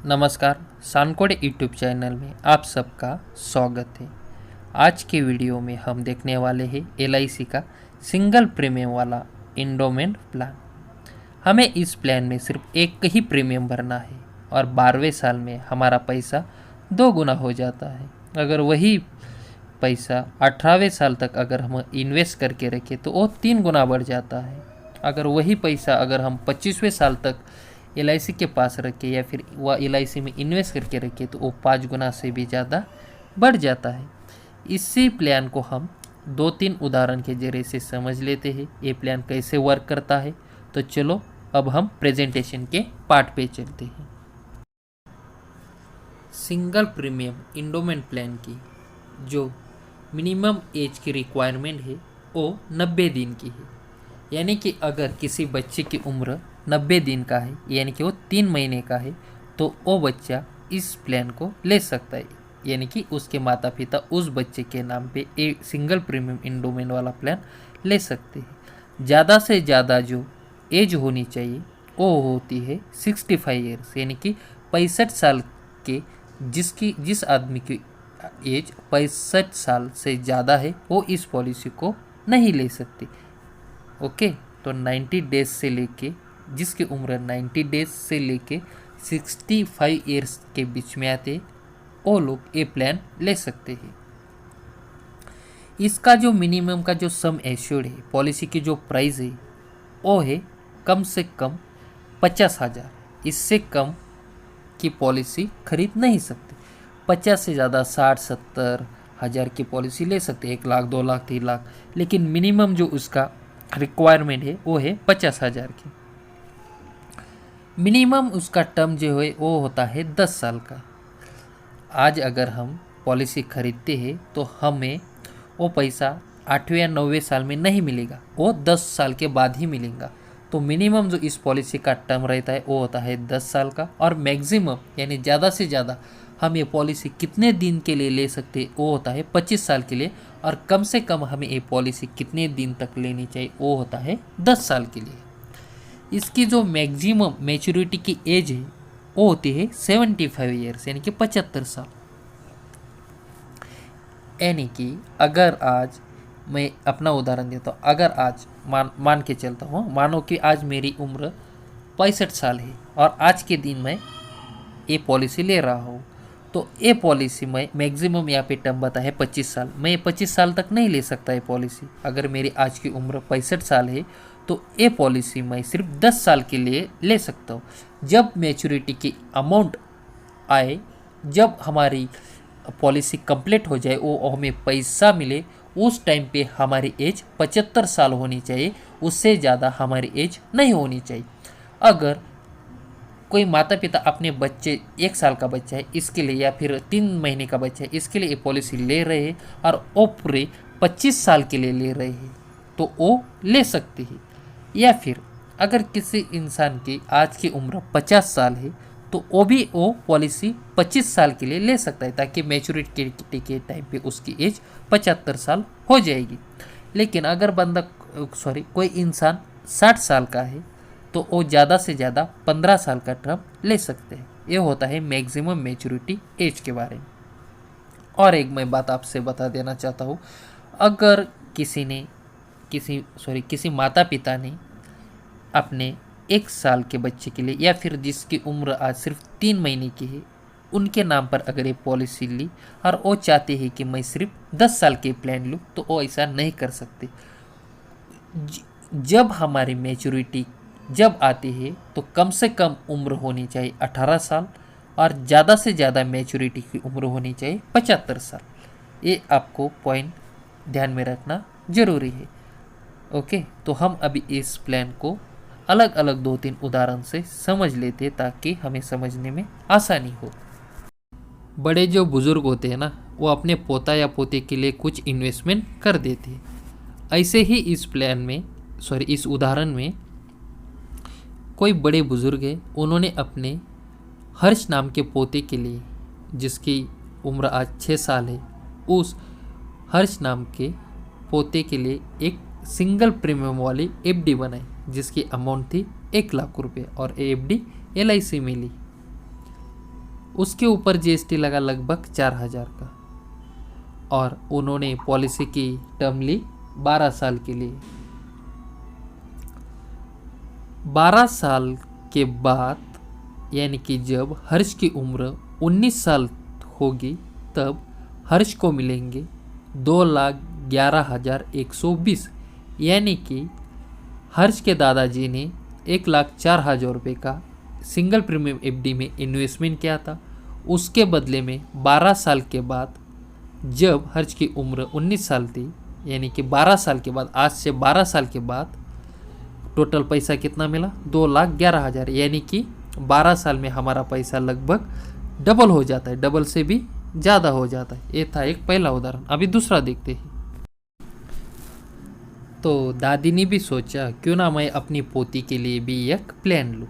नमस्कार। सानकोड YouTube channel में आप सबका स्वागत है। आज के वीडियो में हम देखने वाले हैं LIC का सिंगल प्रीमियम वाला इंडोमेंट प्लान। हमें इस प्लान में सिर्फ एक ही प्रीमियम भरना है और 12वें साल में हमारा पैसा 2 गुना हो जाता है। अगर वही पैसा 18वें साल तक अगर हम इन्वेस्ट करके रखें तो वो 3 गुना बढ़ जाता है। अगर वही पैसा अगर हम 25वें साल तक LIC के पास रखे या फिर वह LIC में इन्वेस्ट करके रखे तो वो 5 गुना से भी ज़्यादा बढ़ जाता है। इसी प्लान को हम 2-3 उदाहरण के जरिए से समझ लेते हैं ये प्लान कैसे वर्क करता है। तो चलो अब हम प्रेजेंटेशन के पार्ट पे चलते हैं। सिंगल प्रीमियम इंडोमेंट प्लान की जो मिनिमम एज की रिक्वायरमेंट है वो 90 दिन की है। यानी कि अगर किसी बच्चे की उम्र 90 दिन का है यानी कि वो 3 महीने का है तो वो बच्चा इस प्लान को ले सकता है। यानी कि उसके माता पिता उस बच्चे के नाम पे एक सिंगल प्रीमियम इंडोमेंट वाला प्लान ले सकते हैं। ज़्यादा से ज़्यादा जो एज होनी चाहिए वो होती है 65 ईयर्स यानी कि 65 साल के जिस आदमी की एज 65 साल से ज़्यादा है वो इस पॉलिसी को नहीं ले सकती। ओके, तो 90 डेज से लेके जिसकी उम्र 90 डेज से लेके 65 ईयर्स के बीच में आते वो लोग ये प्लान ले सकते हैं। इसका जो मिनिमम का जो सम एश्योर्ड है पॉलिसी की जो प्राइस है वो है कम से कम 50,000। इससे कम की पॉलिसी खरीद नहीं सकते। 50 से ज़्यादा 60-70 हज़ार की पॉलिसी ले सकते, 1 लाख 2 लाख 3 लाख, लेकिन मिनिमम जो उसका रिक्वायरमेंट है वो है 50,000 की। मिनिमम उसका टर्म जो है वो होता है 10 साल का। आज अगर हम पॉलिसी खरीदते हैं तो हमें वो पैसा 8वें या 9वें साल में नहीं मिलेगा, वो 10 साल के बाद ही मिलेगा। तो मिनिमम जो इस पॉलिसी का टर्म रहता है वो होता है 10 साल का और मैक्सिमम यानी ज़्यादा से ज़्यादा हम ये पॉलिसी कितने दिन के लिए ले सकते हैं वो होता है 25 साल के लिए और कम से कम हमें ये पॉलिसी कितने दिन तक लेनी चाहिए वो होता है 10 साल के लिए। इसकी जो मैक्सिमम मैच्योरिटी की एज है वो होती है 75 ईयर्स यानी कि 75 साल। यानी कि अगर आज मैं अपना उदाहरण देता हूँ, अगर आज मान के चलता हूँ, मानो कि आज मेरी उम्र 65 साल है और आज के दिन मैं ये पॉलिसी ले रहा हूँ तो ये पॉलिसी में मैक्सिमम यहाँ पे टर्म बता है 25 साल। मैं 25 साल तक नहीं ले सकता ये पॉलिसी। अगर मेरी आज की उम्र 65 साल है तो ये पॉलिसी मैं सिर्फ 10 साल के लिए ले सकता हूँ। जब मैच्योरिटी की अमाउंट आए, जब हमारी पॉलिसी कंप्लीट हो जाए, वो हमें पैसा मिले, उस टाइम पे हमारी एज 75 साल होनी चाहिए, उससे ज़्यादा हमारी एज नहीं होनी चाहिए। अगर कोई माता पिता अपने बच्चे 1 साल का बच्चा है इसके लिए या फिर 3 महीने का बच्चा है इसके लिए ये पॉलिसी ले रहे हैं और वो पूरे 25 साल के लिए ले रहे हैं तो वो ले सकते हैं। या फिर अगर किसी इंसान की आज की उम्र 50 साल है तो वो पॉलिसी 25 साल के लिए ले सकता है ताकि मैच्योरिटी के टाइम पे उसकी एज 75 साल हो जाएगी। लेकिन अगर कोई इंसान 60 साल का है तो वो ज़्यादा से ज़्यादा 15 साल का टर्म ले सकते हैं। ये होता है मैक्सिमम मैच्योरिटी एज के बारे में। और एक मैं बात आपसे बता देना चाहता हूँ, अगर किसी माता पिता ने अपने 1 साल के बच्चे के लिए या फिर जिसकी उम्र आज सिर्फ 3 महीने की है उनके नाम पर अगर ये पॉलिसी ली और वो चाहते हैं कि मैं सिर्फ 10 साल के प्लान लूँ तो वो ऐसा नहीं कर सकते। जब हमारी मैच्योरिटी जब आती है तो कम से कम उम्र होनी चाहिए 18 साल और ज़्यादा से ज़्यादा मैच्योरिटी की उम्र होनी चाहिए 75 साल। ये आपको पॉइंट ध्यान में रखना ज़रूरी है। ओके, तो हम अभी इस प्लान को अलग अलग 2-3 उदाहरण से समझ लेते ताकि हमें समझने में आसानी हो। बड़े जो बुज़ुर्ग होते हैं ना वो अपने पोता या पोते के लिए कुछ इन्वेस्टमेंट कर देते हैं। ऐसे ही इस उदाहरण में कोई बड़े बुज़ुर्ग है, उन्होंने अपने हर्ष नाम के पोते के लिए जिसकी उम्र आज 6 साल है उस हर्ष नाम के पोते के लिए एक सिंगल प्रीमियम वाली FD बनाई जिसकी अमाउंट थी 1 लाख रुपये और ये FD LIC में ली। उसके ऊपर जीएसटी लगा लगभग 4,000 का। और उन्होंने पॉलिसी की टर्म ली 12 साल के लिए। 12 साल के बाद यानी कि जब हर्ष की उम्र 19 साल होगी तब हर्ष को मिलेंगे 2,11,120, यानी कि हर्ष के दादाजी ने 1,04,000 रुपये का सिंगल प्रीमियम एफडी में इन्वेस्टमेंट किया था। उसके बदले में 12 साल के बाद जब हर्ष की उम्र 19 साल थी, यानी कि 12 साल के बाद, आज से 12 साल के बाद टोटल पैसा कितना मिला? 2,11,000, यानी कि 12 साल में हमारा पैसा लगभग डबल हो जाता है, डबल से भी ज़्यादा हो जाता है। ये था एक पहला उदाहरण। अभी दूसरा देखते हैं। तो दादी ने भी सोचा क्यों ना मैं अपनी पोती के लिए भी एक प्लान लूँ।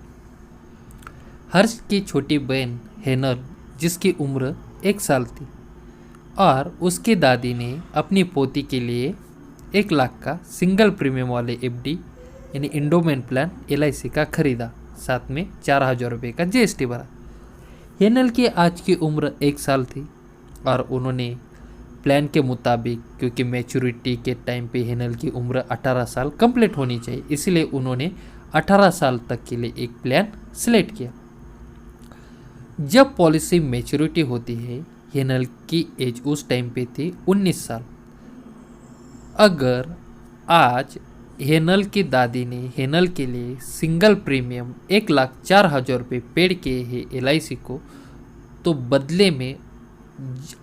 हर्ष की छोटी बहन हेनल, जिसकी उम्र 1 साल थी, और उसकी दादी ने अपनी पोती के लिए 1 लाख का सिंगल प्रीमियम वाले एफडी यानी इंडोमेंट प्लान LIC का खरीदा, साथ में 4,000 रुपये का GST भरा। हेनल की आज की उम्र 1 साल थी और उन्होंने प्लान के मुताबिक, क्योंकि मैच्योरिटी के टाइम पे हेनल की उम्र 18 साल कंप्लीट होनी चाहिए, इसलिए उन्होंने 18 साल तक के लिए एक प्लान सिलेक्ट किया। जब पॉलिसी मैच्योरिटी होती है, हेनल की एज उस टाइम पे थी 19 साल। अगर आज हेनल की दादी ने हेनल के लिए सिंगल प्रीमियम 1,04,000 रुपये पेड किए हैं LIC को, तो बदले में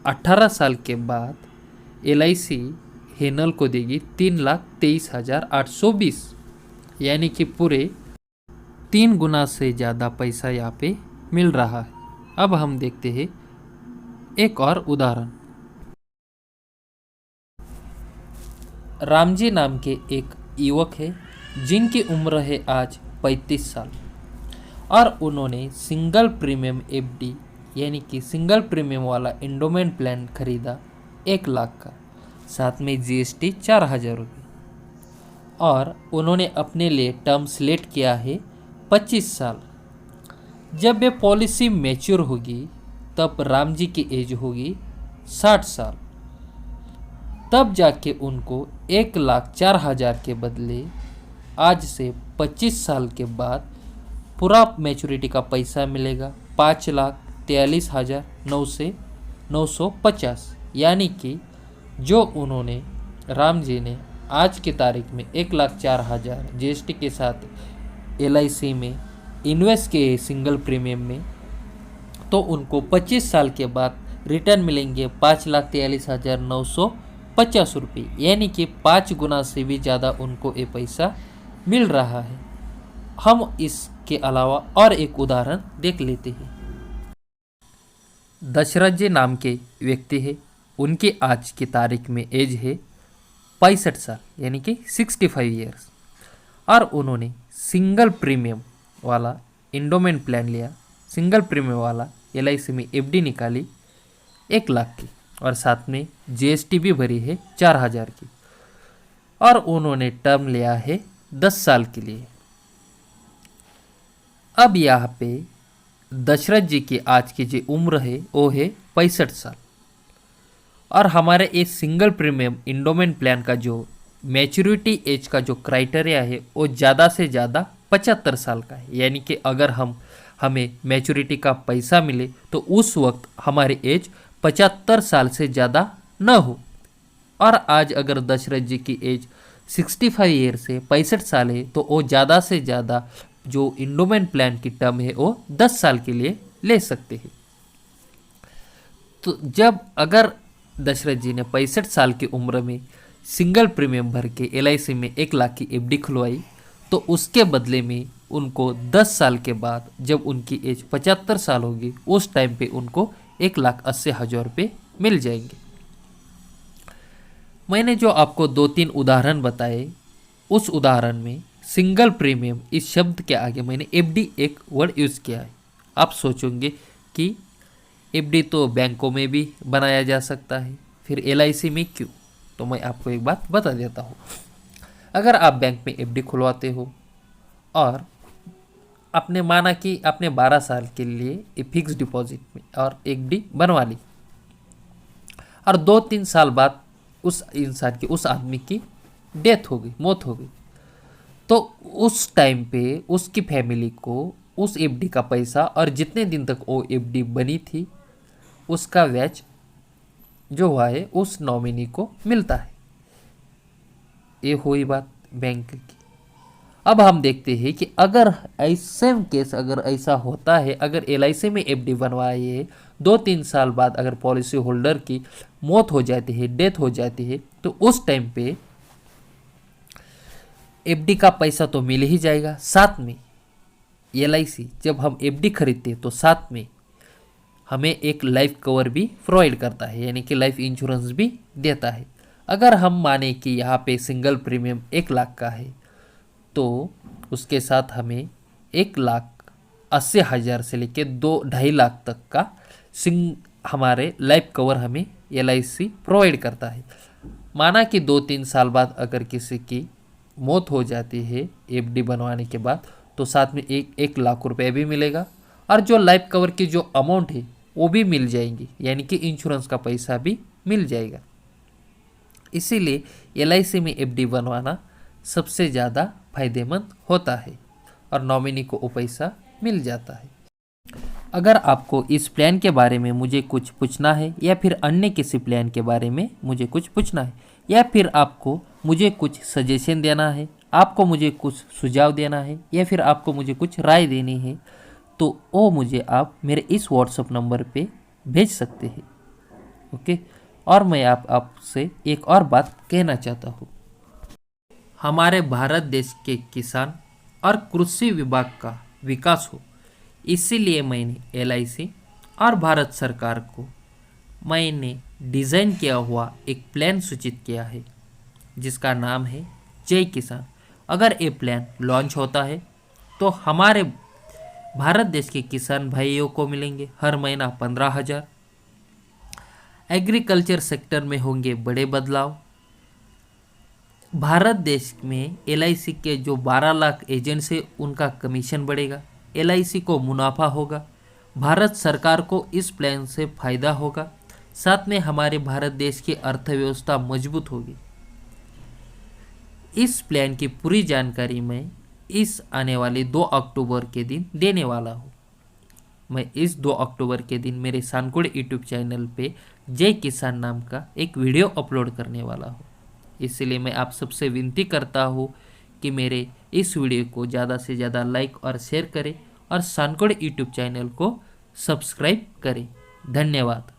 18 साल के बाद LIC हेनल को देगी 3,23,820, यानी कि पूरे 3 गुना से ज़्यादा पैसा यहाँ पे मिल रहा है। अब हम देखते हैं एक और उदाहरण। रामजी नाम के एक युवक है जिनकी उम्र है आज 35 साल और उन्होंने सिंगल प्रीमियम एफडी यानी कि सिंगल प्रीमियम वाला इंडोमेंट प्लान खरीदा 1 लाख का, साथ में GST 4,000 रुपये, और उन्होंने अपने लिए टर्म सिलेक्ट किया है 25 साल। जब ये पॉलिसी मैच्योर होगी तब राम जी की एज होगी 60 साल। तब जाके उनको 1,04,000 के बदले आज से 25 साल के बाद पूरा मैच्योरिटी का पैसा मिलेगा 5,43,950, यानी कि जो उन्होंने राम जी ने आज की तारीख में 1,04,000 GST के साथ LIC में इन्वेस्ट किए सिंगल प्रीमियम में, तो उनको 25 साल के बाद रिटर्न मिलेंगे 5,43,950 रुपये, यानी कि 5 गुना से भी ज़्यादा उनको ये पैसा मिल रहा है। हम इसके अलावा और एक उदाहरण देख लेते हैं। दशरथ जी नाम के व्यक्ति है, उनकी आज की तारीख में एज है 65 साल, यानी कि 65 ईयर्स, और उन्होंने सिंगल प्रीमियम वाला इंडोमेंट प्लान लिया, सिंगल प्रीमियम वाला LIC में FD निकाली 1 लाख की, और साथ में GST भी भरी है 4,000 की, और उन्होंने टर्म लिया है 10 साल के लिए। अब यहाँ पे दशरथ जी की आज की जो उम्र है वो है 65 साल, और हमारे इस सिंगल प्रीमियम इंडोमेंट प्लान का जो मैच्योरिटी एज का जो क्राइटेरिया है वो ज़्यादा से ज़्यादा 75 साल का है, यानी कि अगर हमें मैच्योरिटी का पैसा मिले तो उस वक्त हमारी एज 75 साल से ज़्यादा न हो। और आज अगर दशरथ जी की एज 65 ईयर से 65 साल है तो वो ज़्यादा से ज़्यादा जो इंडोमेंट प्लान की टर्म है वो 10 साल के लिए ले सकते हैं। तो जब अगर दशरथ जी ने 65 साल की उम्र में सिंगल प्रीमियम भर के LIC में 1 लाख की FD खुलवाई, तो उसके बदले में उनको 10 साल के बाद जब उनकी एज 75 साल होगी उस टाइम पे उनको 1,80,000 रुपये मिल जाएंगे। मैंने जो आपको 2-3 उदाहरण बताए, उस उदाहरण में सिंगल प्रीमियम इस शब्द के आगे मैंने FD एक वर्ड यूज़ किया है। आप सोचेंगे कि FD तो बैंकों में भी बनाया जा सकता है, फिर LIC में क्यों? तो मैं आपको एक बात बता देता हूँ। अगर आप बैंक में FD खुलवाते हो और अपने माना कि आपने 12 साल के लिए फिक्स डिपॉजिट में और एफडी बनवा ली, और 2-3 साल बाद उस इंसान की, उस आदमी की डेथ हो गई, मौत हो गई, तो उस टाइम पे उसकी फैमिली को उस एफडी का पैसा और जितने दिन तक वो एफडी बनी थी उसका ब्याज जो हुआ है उस नॉमिनी को मिलता है। ये हुई बात बैंक की। अब हम देखते हैं कि अगर ऐसे केस अगर ऐसा होता है, अगर एलआईसी में एफडी बनवाए 2-3 साल बाद अगर पॉलिसी होल्डर की मौत हो जाती है, डेथ हो जाती है, तो उस टाइम पे एफडी का पैसा तो मिल ही जाएगा, साथ में एलआईसी जब हम एफडी खरीदते हैं तो साथ में हमें एक लाइफ कवर भी प्रोवाइड करता है, यानी कि लाइफ इंश्योरेंस भी देता है। अगर हम माने कि यहाँ पे सिंगल प्रीमियम 1 लाख का है तो उसके साथ हमें 1,80,000 से लेके 2-2.5 लाख तक का हमारे लाइफ कवर हमें एलआईसी प्रोवाइड करता है। माना कि 2-3 साल बाद अगर किसी की मौत हो जाती है एफडी बनवाने के बाद, तो साथ में 1 लाख रुपए भी मिलेगा, और जो लाइफ कवर की जो अमाउंट है वो भी मिल जाएंगी, यानी कि इंश्योरेंस का पैसा भी मिल जाएगा। इसीलिए एलआईसी में एफडी बनवाना सबसे ज़्यादा फायदेमंद होता है और नॉमिनी को वो पैसा मिल जाता है। अगर आपको इस प्लान के बारे में मुझे कुछ पूछना है, या फिर अन्य किसी प्लान के बारे में मुझे कुछ पूछना है, या फिर आपको मुझे कुछ सजेशन देना है, आपको मुझे कुछ सुझाव देना है, या फिर आपको मुझे कुछ राय देनी है, तो वो मुझे आप मेरे इस व्हाट्सएप नंबर पे भेज सकते हैं। ओके। और मैं आपसे एक और बात कहना चाहता हूँ। हमारे भारत देश के किसान और कृषि विभाग का विकास हो, इसीलिए मैंने एलआईसी और भारत सरकार को मैंने डिज़ाइन किया हुआ एक प्लान सूचित किया है जिसका नाम है जय किसान। अगर ये प्लान लॉन्च होता है तो हमारे भारत देश के किसान भाइयों को मिलेंगे हर महीना 15,000। एग्रीकल्चर सेक्टर में होंगे बड़े बदलाव। भारत देश में एलआईसी के जो 12 लाख एजेंट्स हैं उनका कमीशन बढ़ेगा, एलआईसी को मुनाफा होगा, भारत सरकार को इस प्लान से फायदा होगा, साथ में हमारे भारत देश की अर्थव्यवस्था मजबूत होगी। इस प्लान की पूरी जानकारी मैं इस आने वाले 2 अक्टूबर के दिन देने वाला हूँ। मैं इस 2 अक्टूबर के दिन मेरे सानकोड यूट्यूब चैनल पे जय किसान नाम का एक वीडियो अपलोड करने वाला हूँ। इसलिए मैं आप सबसे विनती करता हूँ कि मेरे इस वीडियो को ज़्यादा से ज़्यादा लाइक और शेयर करें और सानकोड यूट्यूब चैनल को सब्सक्राइब करें। धन्यवाद।